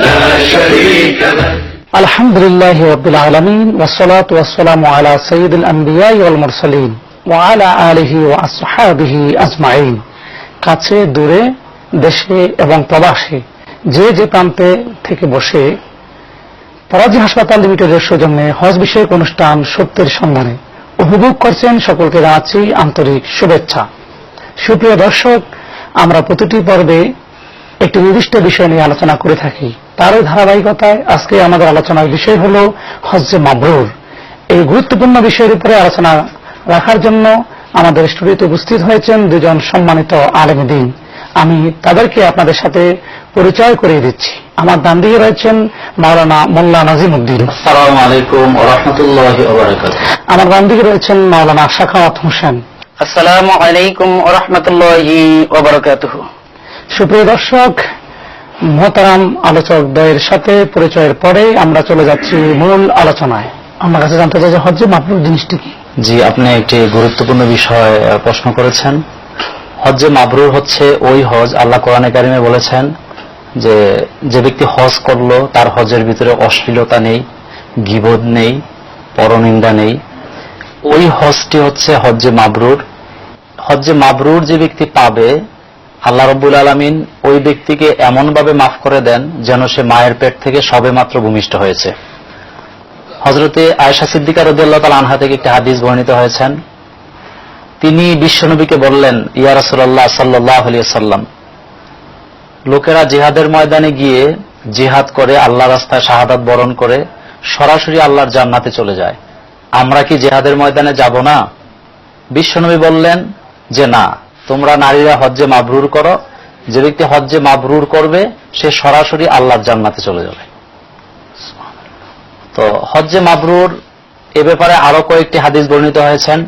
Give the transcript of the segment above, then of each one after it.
لا شريك له. আলহামদুলিল্লাহি রাব্বিল আলামিন ওয়াসসালাতু ওয়াসসালামু আলা সাইয়্যিদিল আমবিয়া ওয়াল মুরসালিন ওয়া আলা আলিহি ওয়া আসহাবিহি আজমাইন। কাছে দূরে, দেশে এবং প্রবাসে যে প্রান্তে থেকে বসে পরাজি হাসপাতাল লিমিটেডের সৌজন্যে হজ বিষয়ক অনুষ্ঠান সত্যের সন্ধানে উপভোগ করছেন সকলকে জানাচ্ছি আন্তরিক শুভেচ্ছা। সুপ্রিয় দর্শক, আমরা প্রতিটি পর্বে একটি নির্দিষ্ট বিষয় নিয়ে আলোচনা করে থাকি। তারই ধারাবাহিকতায় আজকে আমাদের আলোচনার বিষয় হল হজ্জে মাবরুর। এই গুরুত্বপূর্ণ বিষয়ের উপরে আলোচনা রাখার জন্য আমাদের স্টুডিওতে উপস্থিত হয়েছেন দুজন সম্মানিত আলেম দ্বীন। আমি তাদেরকে আপনাদের সাথে পরিচয় করিয়ে দিচ্ছি। আমার ডান দিকে রয়েছেন মাওলানা মোল্লা নাজিমউদ্দিন। আসসালামু আলাইকুম ওয়া রাহমাতুল্লাহি ওয়া বারাকাতুহু। আমার বাম দিকে রয়েছেন মাওলানা শাখাওয়াত হোসেন। আসসালামু আলাইকুম ওয়া রাহমাতুল্লাহি ওয়া বারাকাতুহু। সুপ্রিয় দর্শক, মোহতারাম আলোচকদ্বয়ের সাথে পরিচয়ের পরে আমরা চলে যাচ্ছি মূল আলোচনায়। আমার কাছে জানতে চাই যে হজ্জে মাবরুর জিনিসটি কি? জি, আপনি একটি গুরুত্বপূর্ণ বিষয় প্রশ্ন করেছেন। হজ্জে মাবরুর হচ্ছে ওই হজ, আল্লাহ কোরআনে কারিমে বলেছেন যে ব্যক্তি হজ করলো তার হজের ভিতরে অশ্লীলতা নেই, গীবত নেই, পরনিন্দা নেই। ওই হজটি হচ্ছে হজ্জে মাবরুর। হজ্জে মাবরুর যে ব্যক্তি পাবে, আল্লাহ রাব্বুল আলামিন ওই ব্যক্তিকে এমনভাবে মাফ করে দেন যেন সে মায়ের পেট থেকে সবেমাত্র ভূমিষ্ঠ হয়েছে। হযরতে আয়েশা সিদ্দিকা রাদিয়াল্লাহু তাআলা আনহা থেকে একটি হাদিস বর্ণিত হয়েছেন। তিনি বিশ্বনবীকে বললেন, ইয়া রাসূলুল্লাহ সাল্লাল্লাহু আলাইহি ওয়াসাল্লাম, লোকেরা জিহাদের ময়দানে গিয়ে জিহাদ করে আল্লাহর রাস্তায় শাহাদাত বরণ করে সরাসরি আল্লাহর জান্নাতে চলে যায়, আমরা কি জিহাদের ময়দানে যাব না? বিশ্বনবী বললেন যে না, তোমরা নারীরা হজ্জে মাবরুর করো। যে ব্যক্তি হজ্জে মাবরুর করবে সে সরাসরি আল্লাহর জান্নাতে চলে যাবে। তো হজ্জে মাবরুর এ ব্যাপারে আরো কয়েকটি হাদিস বর্ণিত হয়েছেন।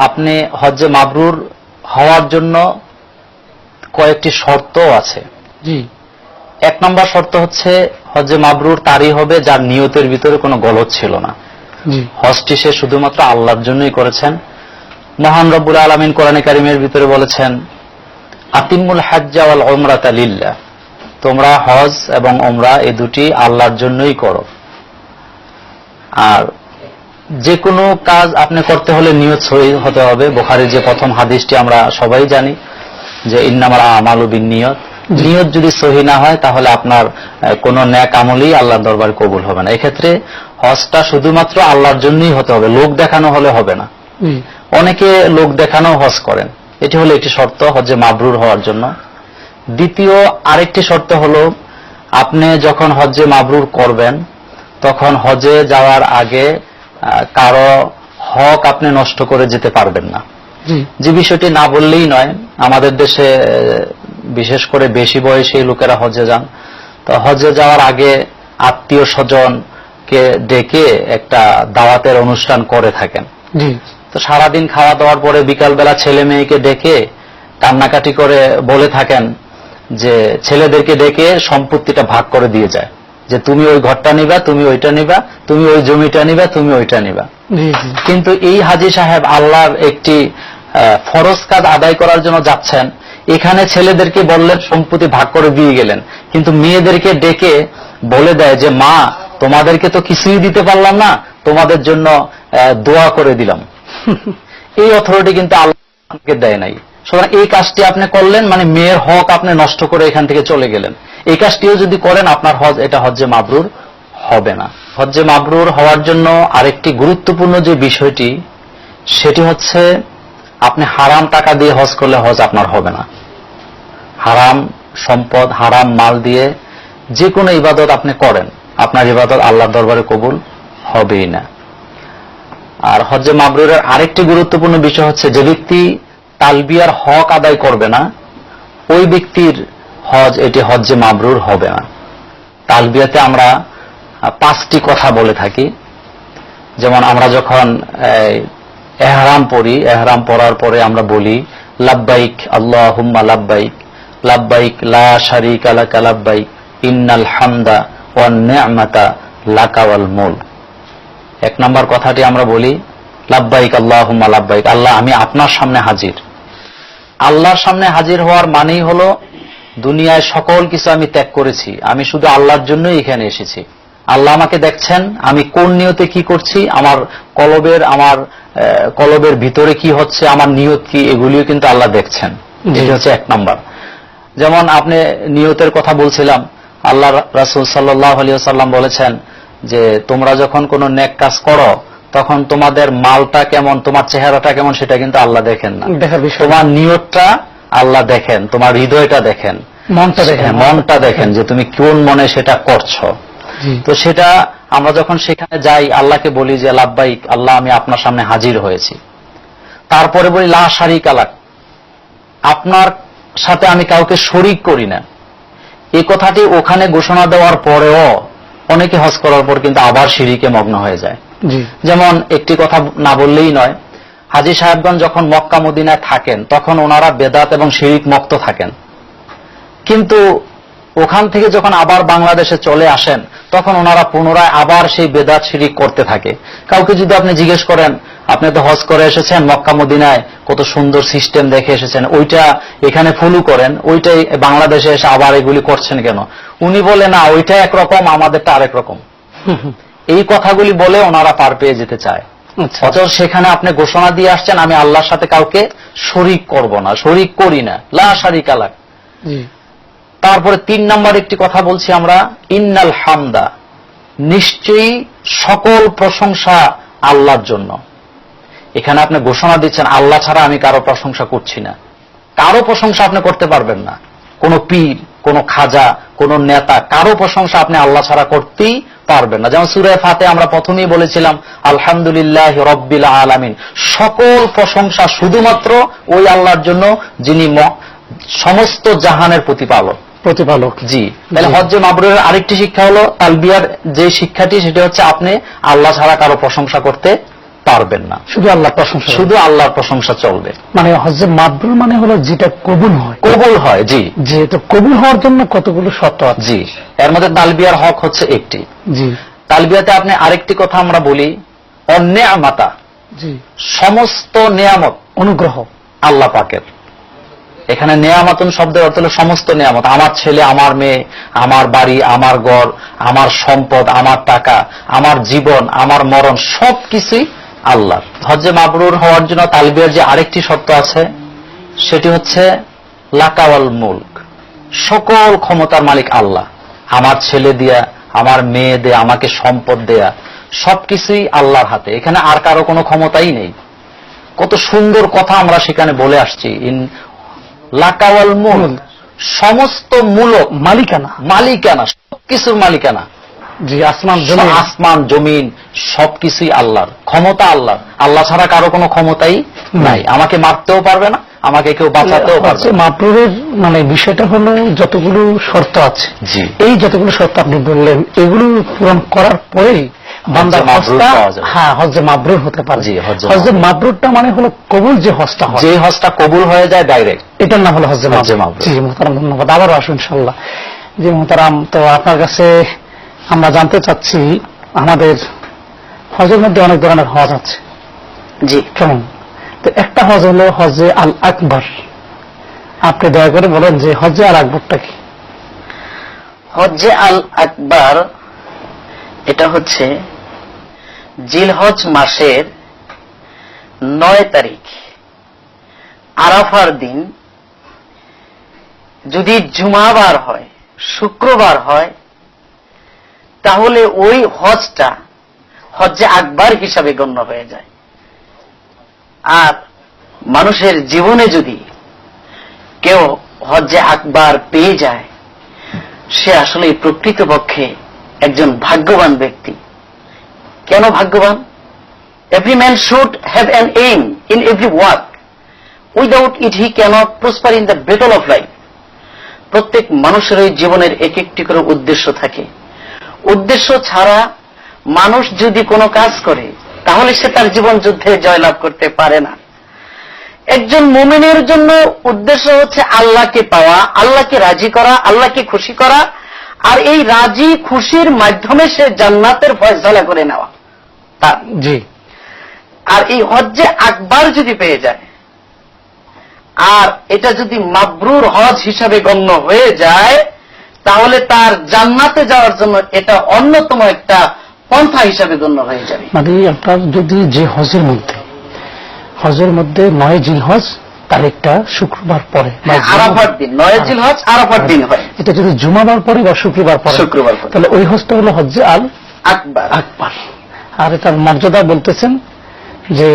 আপনি হজ্জে মাবরুর হওয়ার জন্য কয়েকটি শর্ত আছে। জি। এক নম্বর শর্ত হচ্ছে হজ্জে মাবরুর তারই হবে যার নিয়তের ভিতরে কোনো গলদ ছিল না। হজটি সে শুধুমাত্র আল্লাহর জন্যই করেছেন। মহান রব্বুল আলামিন কোরআনে কারিমের ভিতরে বলেছেন, আতিমুল হাজ্জা ওয়াল উমরাতা লিল্লাহ, তোমরা হজ এবং উমরা এই দুটি আল্লাহর জন্যই করো। আর যে কোনো কাজ আপনি করতে হলে নিয়ত সহিহ হতে হবে। বুখারীর যে প্রথম হাদিসটি আমরা সবাই জানি যে ইন্নামাল আমালু বিন্নিয়ত, নিয়ত যদি সহিহ না হয় তাহলে আপনার কোন নেক আমলই আল্লাহর দরবারে কবুল হবে না। এক্ষেত্রে হজটা শুধুমাত্র আল্লাহর জন্যই হতে হবে, লোক দেখানো হলে হবে না। অনেকে লোক দেখানো হজ করেন, এটি হলো একটি শর্ত হজ্জে মাবরুর হওয়ার জন্য। দ্বিতীয় আরেকটি শর্ত হলো, আপনি যখন হজ্জে মাবরুর করবেন তখন হজে যাওয়ার আগে কারো হক আপনি নষ্ট করে যেতে পারবেন না। যে বিষয়টি না বললেই নয়, আমাদের দেশে বিশেষ করে বেশি বয়সী লোকেরা হজে যান। তো হজে যাওয়ার আগে আত্মীয় স্বজনকে ডেকে একটা দাওয়াতের অনুষ্ঠান করে থাকেন। তো সারাদিন খাওয়া দাওয়ার পরে বিকালবেলা ছেলে মেয়েকে ডেকে কান্নাকাটি করে বলে থাকেন যে ছেলেদেরকে ডেকে সম্পত্তিটা ভাগ করে দিয়ে যায় যে তুমি ওই ঘরটা নিবা, তুমি ওইটা নিবা, তুমি ওই জমিটা নিবা, তুমি ওইটা নিবা। কিন্তু এই হাজী সাহেব আল্লাহর একটি ফরজ কাজ আদায় করার জন্য যাচ্ছেন, এখানে ছেলেদেরকে বললেন সম্পত্তি ভাগ করে দিয়ে গেলেন, কিন্তু মেয়েদেরকে ডেকে বলে দেয় যে মা, তোমাদেরকে তো কিছুই দিতে পারলাম না, তোমাদের জন্য দোয়া করে দিলাম। এই অথরিটি কিন্তু আল্লাহকে দেয় নাই। সুতরাং এই কাজটি আপনি করলেন মানে মেয়ের হক আপনি নষ্ট করে এখান থেকে চলে গেলেন। এই কাজটিও যদি করেন আপনার হজ, এটা হজ্জে মাবরুর হবে না। হজ্জে মাবরুর হওয়ার জন্য আরেকটি গুরুত্বপূর্ণ যে বিষয়টি, সেটি হচ্ছে আপনি হারাম টাকা দিয়ে হজ করলে হজ আপনার হবে না। হারাম সম্পদ, হারাম মাল দিয়ে যে কোনো ইবাদত আপনি করেন, আপনার ইবাদত আল্লাহর দরবারে কবুল হবেই না। আর হজ্জে মাবরুরের আরেকটি গুরুত্বপূর্ণ বিষয় হচ্ছে, যে ব্যক্তি তালবিয়ার হক আদায় করবে না ওই ব্যক্তির হজ, এটি হজ্জে মাবরুর হবে না। তালবিয়াতে আমরা 5টি কথা বলে থাকি। যেমন আমরা যখন এহরাম পড়ি, এহরাম পড়ার পরে আমরা বলি লাব্বাইক আল্লাহুম্মা লাব্বাইক, লাব্বাইক লা শারীকা লাকা লাব্বাইক, ইন্নাল হামদা ওয়ান নি'মাতা লাকা ওয়াল মুলক। 1 নম্বর কথাটি আমরা বলি লাব্বাইক আল্লাহুম্মা লাব্বাইক, আল্লাহ আমি আপনার সামনে হাজির। আল্লাহর সামনে হাজির হওয়ার মানেই হলো দুনিয়ায় সকল কিছু আমি ত্যাগ করেছি, আমি শুধু আল্লাহর জন্যই এখানে এসেছি। আল্লাহ আমাকে দেখছেন আমি কোন নিয়তে কি করছি, আমার কলবের ভিতরে কি হচ্ছে, আমার নিয়ত কি, এগুলিও কিন্তু আল্লাহ দেখছেন। এটা হচ্ছে এক নাম্বার। যেমন আপনি নিয়তের কথা বলছিলাম, আল্লাহ রাসূল সাল্লাল্লাহু আলাইহি ওয়াসাল্লাম বলেছেন যে তোমরা যখন কোনো নেক কাজ করো তখন তোমাদের মালটা কেমন, তোমার চেহারাটা কেমন, সেটা কিন্তু আল্লাহ দেখেন না, তোমার নিয়তটা আল্লাহ দেখেন, তোমার হৃদয়টা দেখেন, মনটা দেখেন যে তুমি কোন মনে সেটা করছো। তো সেটা আমরা যখন সেখানে যাই আল্লাহকে বলি যে লাব্বাইক আল্লাহ, আমি আপনার সামনে হাজির হয়েছি। তারপরে বলি লা শারীকা লাক, আপনার সাথে আমি কাউকে শরীক করি না। এই কথাটি ওখানে ঘোষণা দেওয়ার পরেও অনেকে হজ করার পর কিন্তু আবার শিরকে মগ্ন হয়ে যায়। যেমন একটি কথা না বললেই নয়, হাজী সাহেবগণ যখন মক্কা মদিনায় থাকেন তখন ওনারা বেদাত এবং শিরিক মুক্ত থাকেন, কিন্তু ওখান থেকে যখন আবার বাংলাদেশে চলে আসেন তখন ওনারা পুনরায় আবার সেই বেদাত শিরিক করতে থাকে। কাউকে যদি আপনি জিজ্ঞেস করেন আপনি তো হজ করে এসেছেন মক্কা মদিনায়, কত সুন্দর সিস্টেম দেখে এসেছেন, ওইটা এখানে ফলো করেন, ওইটাই বাংলাদেশে এসে আবার এগুলি করছেন কেন? উনি বলে না, ওইটা একরকম, আমাদেরটা আরেক রকম। এই কথাগুলি বলে ওনারা পার পেয়ে যেতে চায়। অথচ সেখানে আপনি ঘোষণা দিয়ে আসছেন আমি আল্লাহর সাথে কাউকে শরীক করব না, শরীক করি না, লা শারীকা লাক। তারপরে 3 নম্বর একটি কথা বলছি আমরা, ইন্নাল হামদা, নিশ্চয়ই সকল প্রশংসা আল্লাহর জন্য। এখানে আপনি ঘোষণা দিচ্ছেন আল্লাহ ছাড়া আমি কারো প্রশংসা করছি না। কারো প্রশংসা আপনি করতে পারবেন না, কোন পীর, কোন খাজা, কোন নেতা, কারো প্রশংসা আপনি আল্লাহ ছাড়া করতেই পারবেন না। যেমন সূরা ফাতিহা আমরা প্রথমেই বলেছিলাম আলহামদুলিল্লাহি রাব্বিল আলামিন, সকল প্রশংসা শুধুমাত্র ওই আল্লাহর জন্য যিনি সমস্ত জাহানের প্রতিপালক। জি, তাহলে হজ্জে মাবরুরের আরেকটি শিক্ষা হলো তালবিয়ার যে শিক্ষাটি, সেটা হচ্ছে আপনি আল্লাহ ছাড়া কারো প্রশংসা করতে পারবেন না, শুধু আল্লাহর প্রশংসা চলবে। মানে হজ্জে মাবরুর মানে হলো যেটা কবুল হয়। জি, যেহেতু কবুল হওয়ার জন্য কতগুলো শর্ত আছে। জি, এর মধ্যে তালবিয়ার হক হচ্ছে একটি। জি, তালবিয়াতে আপনি আরেকটি কথা আমরা বলি অন্নেয়ামাতা, সমস্ত নেয়ামত, অনুগ্রহ আল্লাহ পাকের। এখানে নেয়ামাতুন শব্দের অর্থ হলো সমস্ত নেয়ামত, আমার ছেলে, আমার মেয়ে, আমার বাড়ি, আমার ঘর, আমার সম্পদ, আমার টাকা, আমার জীবন, আমার মরণ, সবকিছুই আল্লাহর। হজ্জে মাবরুর হওয়ার জন্য তালবিয়ার যে আরেকটি শর্ত আছে সেটি হচ্ছে লাকাওয়াল মুলক, সকল ক্ষমতার মালিক আল্লাহ। আমার ছেলে দিয়া, আমার মেয়ে দেয়া, আমাকে সম্পদ দেয়া, সবকিছুই আল্লাহর হাতে, এখানে আর কারো কোনো ক্ষমতাই নেই। কত সুন্দর কথা আমরা সেখানে বলে আসছি, লাকাওয়াল মুলক, সমস্ত মূলক, মালিকানা, সবকিছুর মালিকানা। জি, আসমান জমিন সবকিছুই আল্লাহর, ক্ষমতা আল্লাহর, আল্লাহ ছাড়া কারো কোনো ক্ষমতাই নাই। আমাকে মারতেও পারবে না, আমাকে কেউ বাঁচাতেও পারবে না। মাবরুরের মানে বিষয়টা হলো যতগুলো শর্ত আছে, এই যতগুলো শর্ত আপনি বললেন এগুলো পূরণ করার পরেই বান্দার হজ্জে মাবরুর হতে পারে। হজ্জে মাবরুরটা মানে হলো কবুল, যে হজটা হয়, যে হজটা কবুল হয়ে যায় ডাইরেক্ট, এটার নাম হলো হজ্জে মাবরুর। জি মুহতারাম, ধন্যবাদ, আবারও আসুন ইনশাআল্লাহ। জি মুহতারাম, তো আপনার কাছে আমরা জানতে চাচ্ছি, আমাদের হজের মধ্যে অনেক ধরনের হজ আছে। জি, কেমন? তো একটা হজ হলো হজে আল আকবর। আপনি দয়া করে বলেন যে হজে আল আকবরটা কি? হজ্জে আল আকবর এটা হচ্ছে জিলহজ মাসের 9 তারিখ আরাফার দিন, যদি জুমাবার হয়, শুক্রবার হয়, তাহলে ওই হজটা হজ্জে আকবর হিসাবে গণ্য হয়ে যায়। আর মানুষের জীবনে যদি কেউ হজ্জে আকবর পেয়ে যায়, সে আসলে প্রকৃতপক্ষে একজন ভাগ্যবান ব্যক্তি। কেন ভাগ্যবান? Every man should have an aim in every work, without it he cannot prosper in the battle of life. প্রত্যেক মানুষেরই জীবনের এক একটি করে উদ্দেশ্য থাকে। উদ্দেশ্য ছাড়া মানুষ যদি কোনো কাজ করে তাহলে সে তার জীবন যুদ্ধে জয়লাভ করতে পারে না। একজন মুমিনের জন্য উদ্দেশ্য হচ্ছে আল্লাহকে পাওয়া, আল্লাহকে রাজি করা, আল্লাহকে খুশি করা, আর এই রাজি খুশির মাধ্যমে সে জান্নাতের ফয়সালা করে নেওয়া। জি, আর এই হজ্জে আকবর যদি পেয়ে যায়, আর এটা যদি মাবরুর হজ হিসাবে গণ্য হয়ে যায়, তাহলে তার জান্নাতে যাওয়ার জন্য এটা অন্যতম একটা পন্থা হিসাবে গণ্য হয়ে যাবে। মানে আপনার যদি যে হজের মধ্যে 9 জিলহজ তারিখটা শুক্রবার পরে বা আরাফার দিন, 9 জিলহজ আরাফার দিন হয়, এটা যদি জুমাবার পরে বা শুক্রবার পরে, তাহলে ওই হজটা হলো হজ্জে আল আকবার। আর এটার মর্যাদা বলতেছেন যে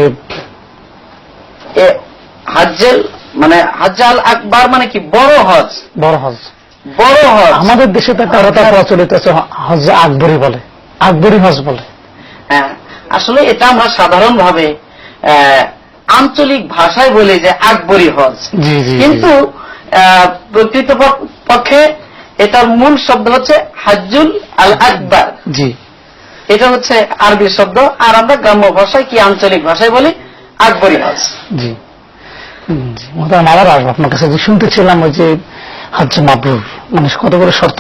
হজ্জেল মানে হজ্জ আল আকবার মানে কি বড় হজ, বড় হজ। আমাদের দেশে তো একটা কথা প্রচলিত আছে, হজ্জে আকবরী বলে, আকবরী হজ বলে। হ্যাঁ, আসলে এটা আমরা সাধারণভাবে আঞ্চলিক ভাষায় বলি যে আকবরী হজ, কিন্তু প্রকৃতপক্ষে এটার মূল শব্দ হচ্ছে হজ্জুল আল আকবার। জি, এটা হচ্ছে আরবি শব্দ, আর আমরা গ্রাম্য ভাষায় কি আঞ্চলিক ভাষায় বলি আকবরী হজ। জি, আবার আসবো আপনার কাছে। যে শুনতেছিলাম ওই যে হজ্জে মাবরুর মানে কত করে শর্ত